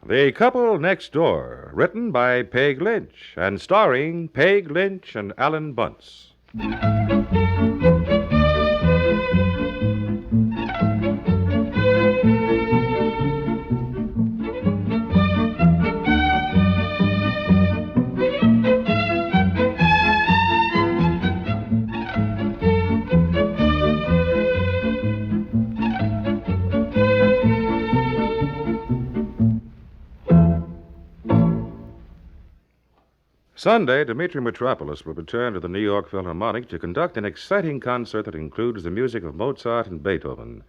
The Couple Next Door, written by Peg Lynch and starring Peg Lynch and Alan Bunce. Sunday, Dmitri Mitropoulos will return to the New York Philharmonic to conduct an exciting concert that includes the music of Mozart and Beethoven.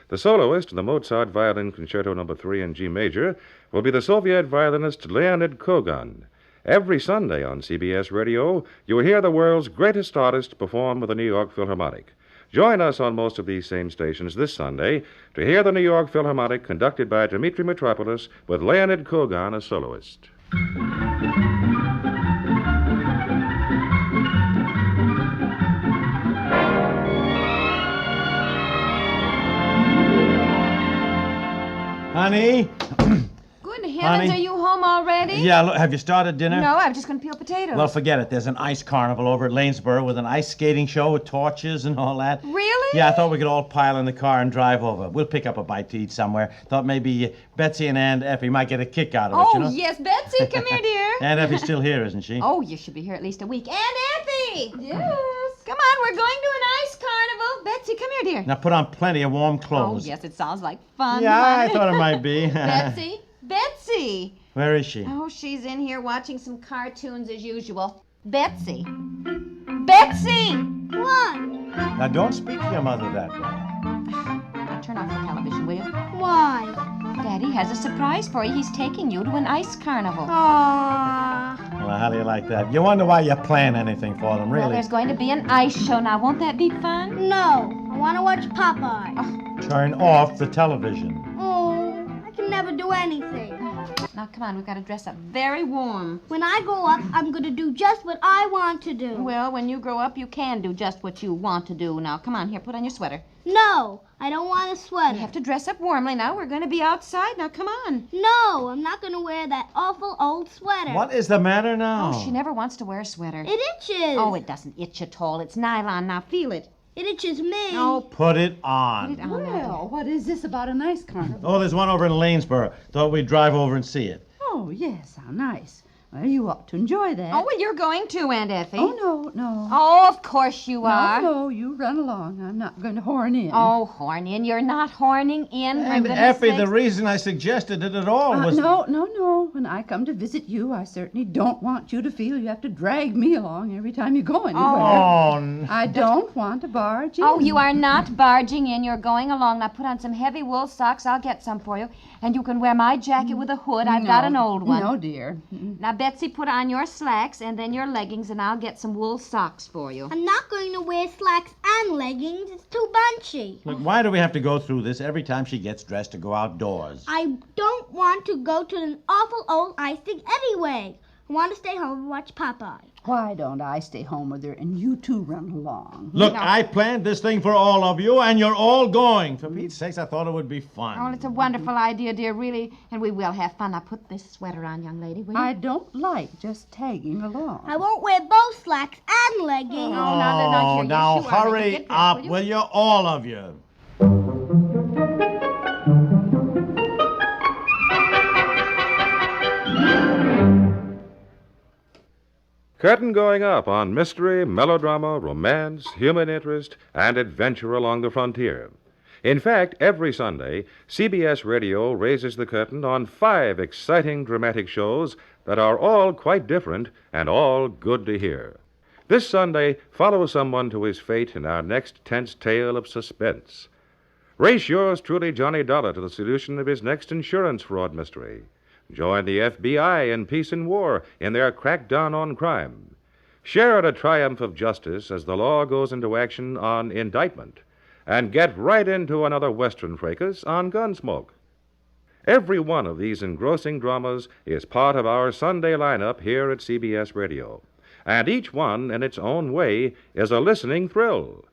The soloist in the Mozart Violin Concerto No. 3 in G major will be the Soviet violinist Leonid Kogan. Every Sunday on CBS Radio, you will hear the world's greatest artist perform with the New York Philharmonic. Join us on most of these same stations this Sunday to hear the New York Philharmonic conducted by Dmitri Mitropoulos with Leonid Kogan as soloist. Honey? Good heavens, Honey? are you home already? Yeah, look, have you started dinner? No, I'm just going to peel potatoes. Well, forget it. There's an ice carnival over at Lanesboro with an ice skating show with torches and all that. Really? Yeah, I thought we could all pile in the car and drive over. We'll pick up a bite to eat somewhere. Thought maybe Betsy and Aunt Effie might get a kick out of it, you know? Yes, Betsy, come here, dear. Aunt Effie's still here, isn't she? Oh, you should be here at least a week. Aunt Effie! Yes? Come on, we're going to an ice carnival. Betsy, come here, dear. Now put on plenty of warm Oh, clothes. yes, it sounds like fun, Yeah, I honey. thought it might be. Betsy! Where is she? Oh, she's in here watching some cartoons as usual. Betsy! Betsy! What? Now, don't speak to your mother that way. Now, turn off the television, will you? Why? Daddy has a surprise for you. He's taking you to an ice carnival. Aww. Well, how do you like that? You wonder why you plan anything for them, Well, really. there's going to be an ice show now. Won't that be fun? No, I want to watch Popeye. Turn off the television. Oh, I can never do anything. Now, come on. We've got to dress up very warm. When I grow up, I'm going to do just what I want to do. Well, when you grow up, you can do just what you want to do. Now, come on. Here, put on your sweater. No, I don't want a sweater. You have to dress up warmly now. We're going to be outside. Now, come on. No, I'm not going to wear that awful old sweater. What is the matter now? Oh, she never wants to wear a sweater. It itches. Oh, it doesn't itch at all. It's nylon. Now, feel it. It itches me. Oh, Put it on. put it on. Well, what is this about an ice carnival? Oh, there's one over in Lanesboro. Thought we'd drive over and see it. Oh, yes, how nice. Well, you ought to enjoy that. Oh, well, you're going too, Aunt Effie. Oh, no. Oh, of course you are. No, you run along. I'm not going to horn in. Oh, horn in. You're not horning in. for And goodness Effie, sakes. the reason I suggested it at all was... No. When I come to visit you, I certainly don't want you to feel you have to drag me along every time you go anywhere. Oh, I don't want to barge in. Oh, you are not barging in. You're going along. Now, put on some heavy wool socks. I'll get some for you. And you can wear my jacket with a hood. I've got an old one. No, dear. Now, Betsy, put on your slacks and then your leggings, and I'll get some wool socks for you. I'm not going to wear slacks and leggings. It's too bunchy. Look, why do we have to go through this every time she gets dressed to go outdoors? I don't want to go to an awful old ice thing anyway. I want to stay home and watch Popeye. Why don't I stay home with her and you two run along? Look, I planned this thing for all of you, and you're all going. For Pete's sakes, I thought it would be fun. Oh, it's a wonderful idea, dear, really. And we will have fun. Now, put this sweater on, young lady, will you? I don't like just tagging along. I won't wear both slacks and leggings. Oh, now, here, now yes, you are. hurry Get dressed, up, will will you, all of you? Curtain going up on mystery, melodrama, romance, human interest, and adventure along the frontier. In fact, every Sunday, CBS Radio raises the curtain on 5 exciting dramatic shows that are all quite different and all good to hear. This Sunday, follow someone to his fate in our next tense tale of suspense. Race yours truly, Johnny Dollar, to the solution of his next insurance fraud mystery. Join the FBI in Peace and War in their crackdown on crime. Share in a triumph of justice as the law goes into action on indictment. And get right into another Western fracas on Gunsmoke. Every one of these engrossing dramas is part of our Sunday lineup here at CBS Radio. And each one, in its own way, is a listening thrill.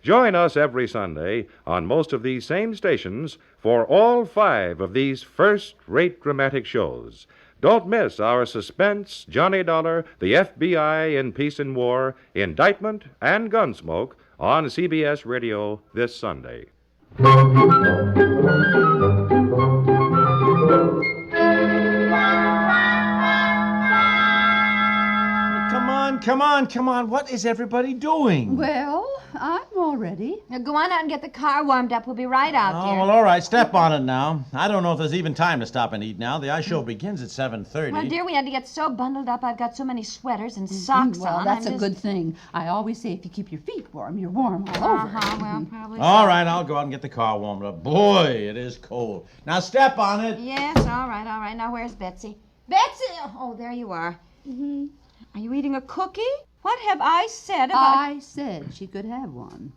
Join us every Sunday on most of these same stations for all 5 of these first-rate dramatic shows. Don't miss our Suspense, Johnny Dollar, the FBI in Peace and War, Indictment, and Gunsmoke on CBS Radio this Sunday. Come on. What is everybody doing? Well, I'm all ready. Now go on out and get the car warmed up. We'll be right out, Oh, dear. well, all right. Step on it now. I don't know if there's even time to stop and eat now. The ice show begins at 7:30. Well, dear, we had to get so bundled up. I've got so many sweaters and socks Well, on. that's I'm a just... good thing. I always say if you keep your feet warm, you're warm all over. Well, probably All so. right, I'll go out and get the car warmed up. Boy, it is cold. Now step on it. Yes, all right. Now, where's Betsy? Betsy! Oh, there you are. Mm-hmm. Are you eating a cookie? What have I said about... I said she could have one.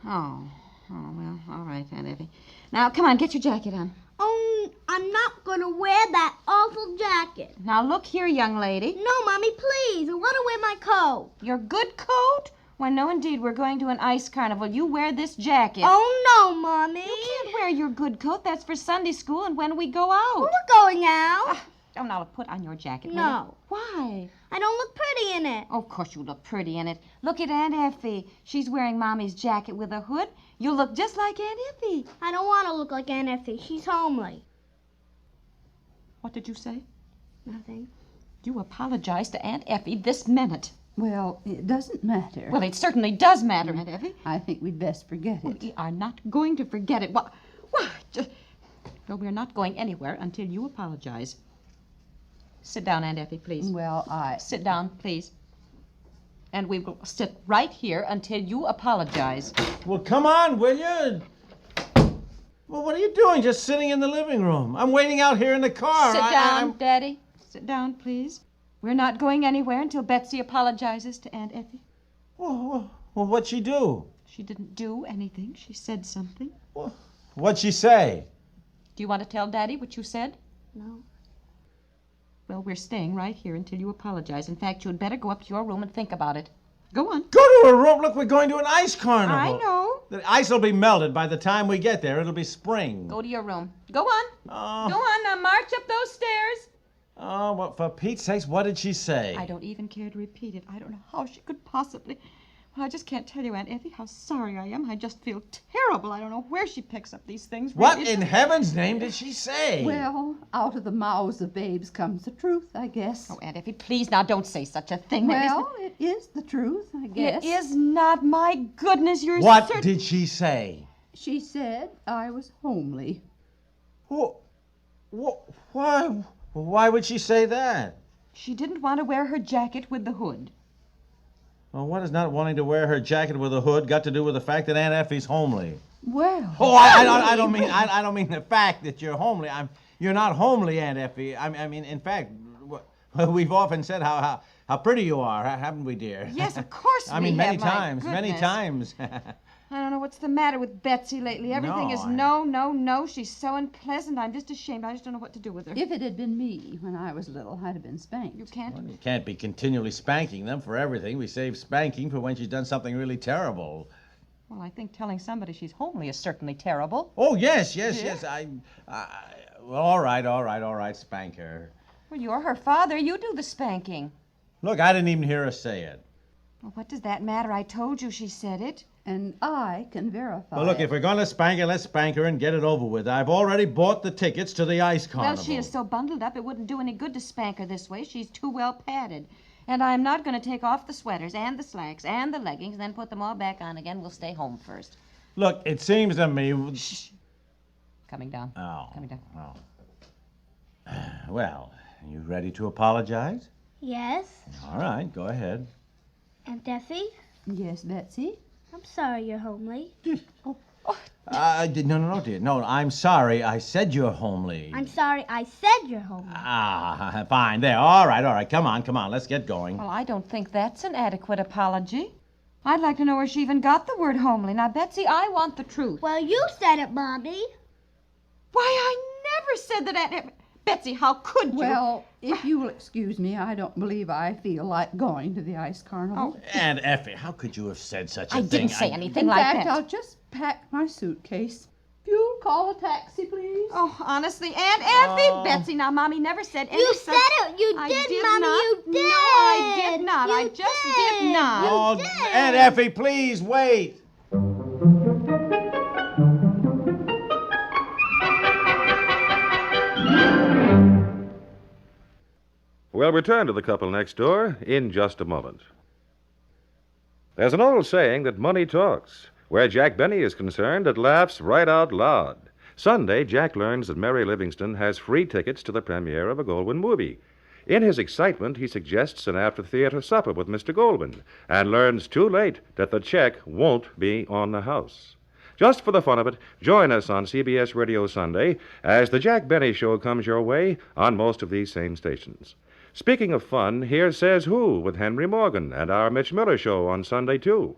Oh, well, all right, Aunt Effie. Now, come on, get your jacket on. Oh, I'm not going to wear that awful jacket. Now, look here, young lady. No, Mommy, please. I want to wear my coat. Your good coat? Why, no, indeed. We're going to an ice carnival. You wear this jacket. Oh, no, Mommy. You can't wear your good coat. That's for Sunday school and when we go out. We're going out. Oh, now, put on your jacket. will No. you? Why? I don't look pretty in it. Oh, of course you look pretty in it. Look at Aunt Effie. She's wearing Mommy's jacket with a hood. You look just like Aunt Effie. I don't want to look like Aunt Effie. She's homely. What did you say? Nothing. You apologize to Aunt Effie this minute. Well, it doesn't matter. Well, it certainly does matter, Aunt Effie. I think we'd best forget it. We are not going to forget it. Well, we're not going anywhere until you apologize. Sit down, Aunt Effie, please. Well, Sit down, please. And we will sit right here until you apologize. Well, come on, will you? Well, what are you doing just sitting in the living room? I'm waiting out here in the car. Sit down, I'm... Daddy. Sit down, please. We're not going anywhere until Betsy apologizes to Aunt Effie. Well, what'd she do? She didn't do anything. She said something. Well, what'd she say? Do you want to tell Daddy what you said? No. Well, we're staying right here until you apologize. In fact, you'd better go up to your room and think about it. Go on. Go to her room. Look, we're going to an ice carnival. I know. The ice will be melted by the time we get there. It'll be spring. Go to your room. Go on. Oh. Go on. Now march up those stairs. Oh, well, for Pete's sakes, what did she say? I don't even care to repeat it. I don't know how she could possibly... Well, I just can't tell you, Aunt Effie, how sorry I am. I just feel terrible. I don't know where she picks up these things. What Really. in heaven's name did she say? well, out of the mouths of babes comes the truth, I guess. Oh, Aunt Effie, please now don't say such a thing. Well, it is the truth, I guess. It is not. My goodness, you're What certain... did she say? She said I was homely. Why would she say that? She didn't want to wear her jacket with the hood. Well, what has not wanting to wear her jacket with a hood got to do with the fact that Aunt Effie's homely? Well, Oh, I don't mean the fact that you're homely. You're not homely, Aunt Effie. I mean, in fact, we've often said how pretty you are, haven't we, dear? Yes, of course we I mean, many have, my times. I don't know what's the matter with Betsy lately. Everything is no. She's so unpleasant. I'm just ashamed. I just don't know what to do with her. if it had been me when I was little, I'd have been spanked. You can't... You can't be continually spanking them for everything. We save spanking for when she's done something really terrible. Well, I think telling somebody she's homely is certainly terrible. Oh, yes. Well, all right, spank her. Well, you're her father. You do the spanking. Look, I didn't even hear her say it. Well, what does that matter? I told you she said it. And I can verify Well, look, it. if we're going to spank her, let's spank her and get it over with. I've already bought the tickets to the ice carnival. Well, she is so bundled up, it wouldn't do any good to spank her this way. She's too well padded. And I'm not going to take off the sweaters and the slacks and the leggings and then put them all back on again. We'll stay home first. Look, it seems to me... Shh. Coming down. Oh. Coming down. Oh. Well, you ready to apologize? Yes. All right, go ahead. Aunt Effie, Yes, Betsy? I'm sorry you're homely. No, dear. No, I'm sorry. I said you're homely. I'm sorry I said you're homely. Ah, fine. There. All right. Come on. Let's get going. Well, I don't think that's an adequate apology. I'd like to know where she even got the word homely. Now, Betsy, I want the truth. Well, you said it, Mommy. Why, I never said that, Betsy, how could you? Well, if you will excuse me, I don't believe I feel like going to the ice carnival. Aunt Effie, how could you have said such a I thing? didn't say anything In like fact, that. I'll just pack my suitcase. If you'll call a taxi, please. Oh, honestly, Aunt Effie, Betsy, now, Mommy never said any You such... said it. You I did, did Mommy. not. You did. No, I did not. You I just did not. Oh, You did. Aunt Effie, please wait. We'll return to the couple next door in just a moment. There's an old saying that money talks. Where Jack Benny is concerned, it laughs right out loud. Sunday, Jack learns that Mary Livingston has free tickets to the premiere of a Goldwyn movie. In his excitement, he suggests an after-theater supper with Mr. Goldwyn and learns too late that the check won't be on the house. Just for the fun of it, join us on CBS Radio Sunday as the Jack Benny Show comes your way on most of these same stations. Speaking of fun, here's Says Who with Henry Morgan and our Mitch Miller Show on Sunday, too.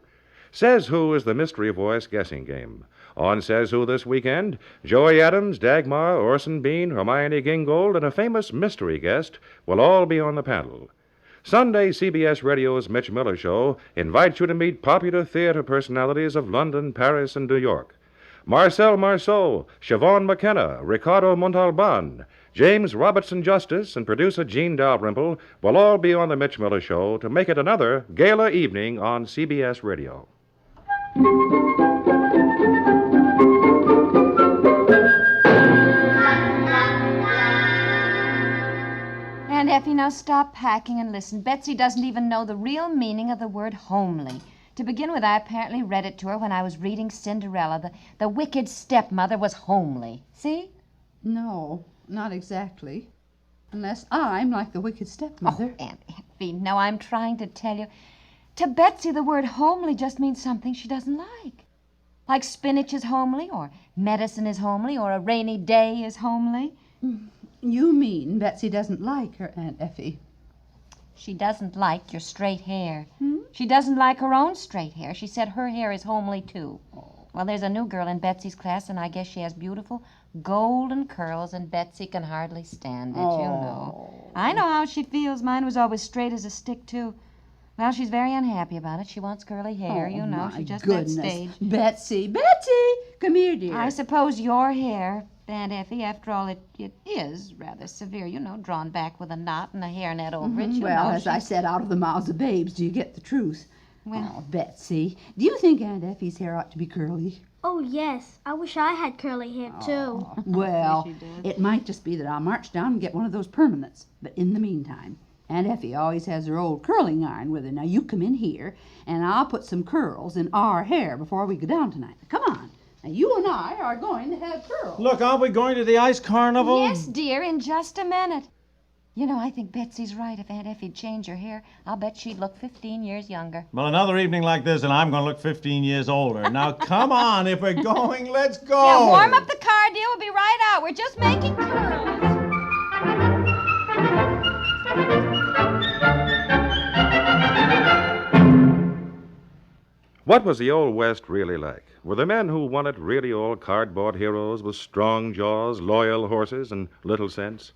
Says Who is the mystery voice guessing game. On Says Who this weekend, Joey Adams, Dagmar, Orson Bean, Hermione Gingold, and a famous mystery guest will all be on the panel. Sunday, CBS Radio's Mitch Miller Show invites you to meet popular theater personalities of London, Paris, and New York. Marcel Marceau, Siobhan McKenna, Ricardo Montalban, James Robertson Justice, and producer Gene Dalrymple will all be on the Mitch Miller Show to make it another gala evening on CBS Radio. Aunt Effie, now stop packing and listen. Betsy doesn't even know the real meaning of the word homely. To begin with, I apparently read it to her when I was reading Cinderella. The wicked stepmother was homely. See? No, not exactly. Unless I'm like the wicked stepmother. Oh, Aunt Effie, now I'm trying to tell you. To Betsy, the word homely just means something she doesn't like. Like spinach is homely, or medicine is homely, or a rainy day is homely. You mean Betsy doesn't like her Aunt Effie? She doesn't like your straight hair. She doesn't like her own straight hair. She said her hair is homely, too. Well, there's a new girl in Betsy's class, and I guess she has beautiful golden curls, and Betsy can hardly stand it, you know. I know how she feels. Mine was always straight as a stick, too. Well, she's very unhappy about it. She wants curly hair, you know. My She's just goodness. that stage. Betsy, come here, dear. I suppose your hair, Aunt Effie, after all, it is rather severe, you know, drawn back with a knot and a hairnet over it. Well, know, as I said, out of the mouths of babes, do you get the truth? Well- Oh, Betsy, do you think Aunt Effie's hair ought to be curly? Oh, yes. I wish I had curly hair, too. Well, Yes, you did. it might just be that I'll march down and get one of those permanents. But in the meantime, Aunt Effie always has her old curling iron with her. Now, you come in here, and I'll put some curls in our hair before we go down tonight. Come on. Now, you and I are going to have curls. Look, aren't we going to the ice carnival? Yes, dear, in just a minute. You know, I think Betsy's right. If Aunt Effie'd change her hair, I'll bet she'd look 15 years younger. Well, another evening like this, and I'm going to look 15 years older. Now, come on. If we're going, let's go. Yeah, warm up the car, dear. We'll be right out. We're just making curls. What was the Old West really like? Were the men who won it really all cardboard heroes with strong jaws, loyal horses, and little sense?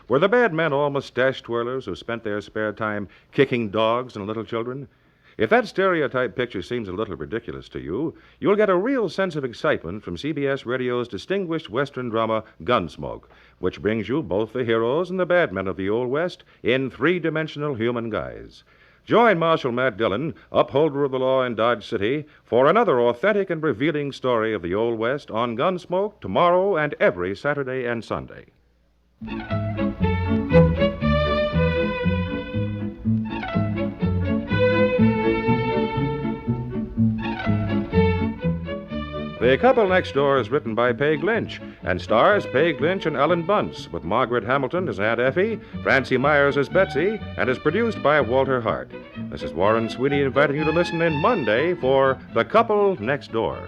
Were the bad men all mustache twirlers who spent their spare time kicking dogs and little children? If that stereotype picture seems a little ridiculous to you, you'll get a real sense of excitement from CBS Radio's distinguished Western drama, Gunsmoke, which brings you both the heroes and the bad men of the Old West in three-dimensional human guise. Join Marshal Matt Dillon, upholder of the law in Dodge City, for another authentic and revealing story of the Old West on Gunsmoke tomorrow and every Saturday and Sunday. The Couple Next Door is written by Peg Lynch and stars Peg Lynch and Ellen Bunce, with Margaret Hamilton as Aunt Effie, Francie Myers as Betsy, and is produced by Walter Hart. This is Warren Sweetie inviting you to listen in Monday for The Couple Next Door.